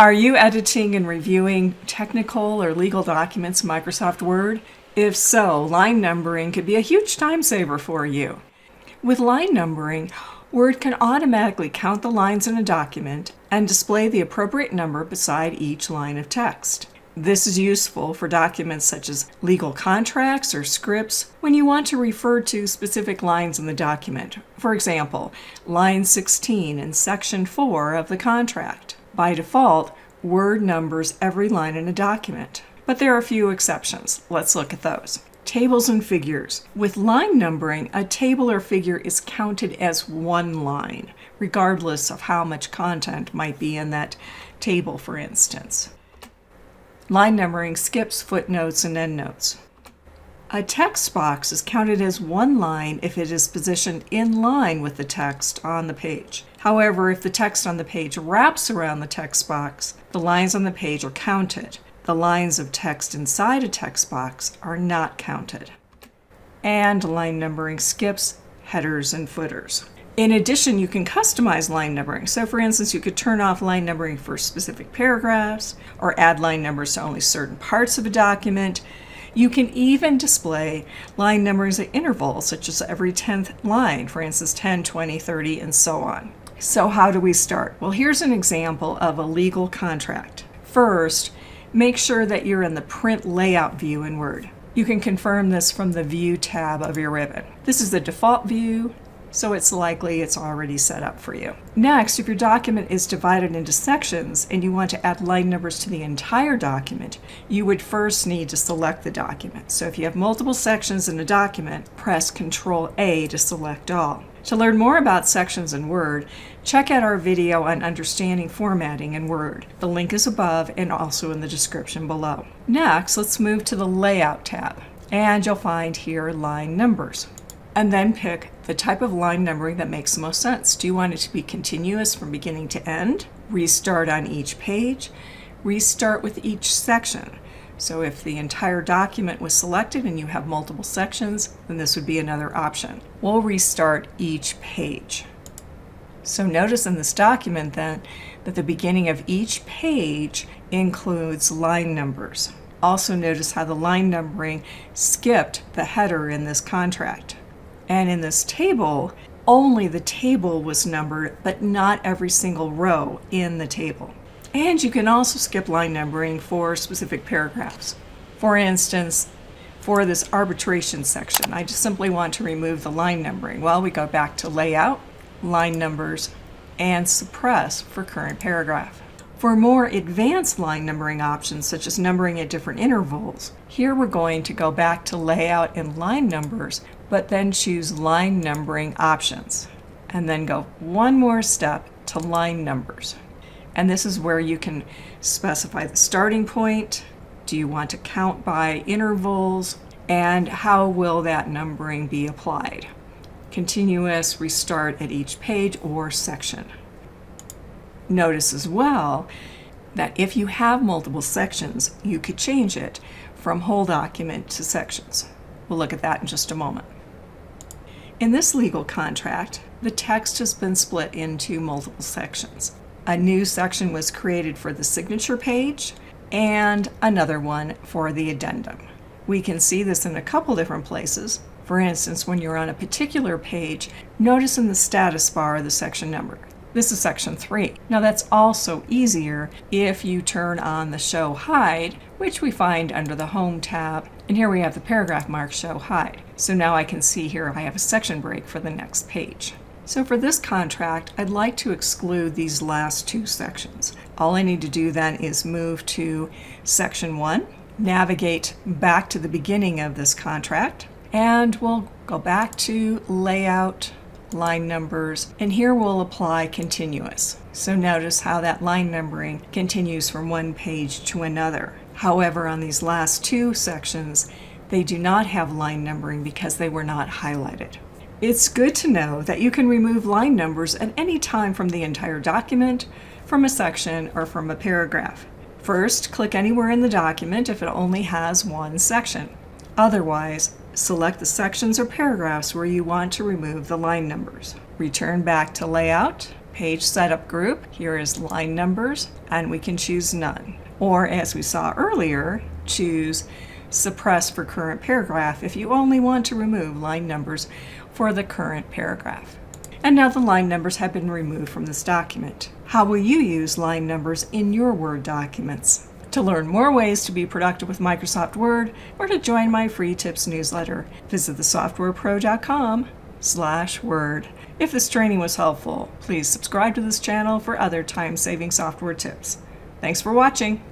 Are you editing and reviewing technical or legal documents in Microsoft Word? If so, line numbering could be a huge time saver for you. With line numbering, Word can automatically count the lines in a document and display the appropriate number beside each line of text. This is useful for documents such as legal contracts or scripts when you want to refer to specific lines in the document. For example, line 16 in section 4 of the contract. By default, Word numbers every line in a document, but there are a few exceptions. Let's look at those. Tables and figures. With line numbering, a table or figure is counted as one line, regardless of how much content might be in that table, for instance. Line numbering skips footnotes and endnotes. A text box is counted as one line if it is positioned in line with the text on the page. However, if the text on the page wraps around the text box, the lines on the page are counted. The lines of text inside a text box are not counted. And line numbering skips headers and footers. In addition, you can customize line numbering. So for instance, you could turn off line numbering for specific paragraphs or add line numbers to only certain parts of a document. You can even display line numbers at intervals, such as every 10th line, for instance, 10, 20, 30, and so on. So how do we start? Well, here's an example of a legal contract. First, make sure that you're in the Print Layout view in Word. You can confirm this from the View tab of your ribbon. This is the default view, so it's likely it's already set up for you. Next, if your document is divided into sections and you want to add line numbers to the entire document, you would first need to select the document. So if you have multiple sections in a document, press Ctrl-A to select all. To learn more about sections in Word, check out our video on understanding formatting in Word. The link is above and also in the description below. Next, let's move to the Layout tab, and you'll find here line numbers. And then pick the type of line numbering that makes the most sense. Do you want it to be continuous from beginning to end? Restart on each page? Restart with each section. So if the entire document was selected and you have multiple sections, then this would be another option. We'll restart each page. So notice in this document then that the beginning of each page includes line numbers. Also notice how the line numbering skipped the header in this contract. And in this table, only the table was numbered, but not every single row in the table. And you can also skip line numbering for specific paragraphs. For instance, for this arbitration section, I just simply want to remove the line numbering. Well, we go back to Layout, Line Numbers, and Suppress for current paragraph. For more advanced line numbering options, such as numbering at different intervals, here we're going to go back to Layout and Line Numbers, but then choose Line Numbering Options, and then go one more step to Line Numbers. And this is where you can specify the starting point. Do you want to count by intervals? And how will that numbering be applied? Continuous, restart at each page or section. Notice as well that if you have multiple sections, you could change it from whole document to sections. We'll look at that in just a moment. In this legal contract, the text has been split into multiple sections. A new section was created for the signature page and another one for the addendum. We can see this in a couple different places. For instance, when you're on a particular page, notice in the status bar the section number. This is section 3. Now that's also easier if you turn on the Show Hide, which we find under the Home tab. And here we have the paragraph mark Show Hide. So now I can see here I have a section break for the next page. So for this contract, I'd like to exclude these last two sections. All I need to do then is move to section 1, navigate back to the beginning of this contract, and we'll go back to Layout, Line Numbers, and here we'll apply continuous. So notice how that line numbering continues from one page to another. However, on these last two sections, they do not have line numbering because they were not highlighted. It's good to know that you can remove line numbers at any time from the entire document, from a section, or from a paragraph. First, click anywhere in the document if it only has one section. Otherwise, select the sections or paragraphs where you want to remove the line numbers. Return back to Layout, Page Setup group. Here is line numbers, and we can choose none. Or, as we saw earlier, choose Suppress for current paragraph if you only want to remove line numbers for the current paragraph. And now the line numbers have been removed from this document. How will you use line numbers in your Word documents? To learn more ways to be productive with Microsoft Word or to join my free tips newsletter, visit thesoftwarepro.com/word. If this training was helpful, please subscribe to this channel for other time-saving software tips. Thanks for watching.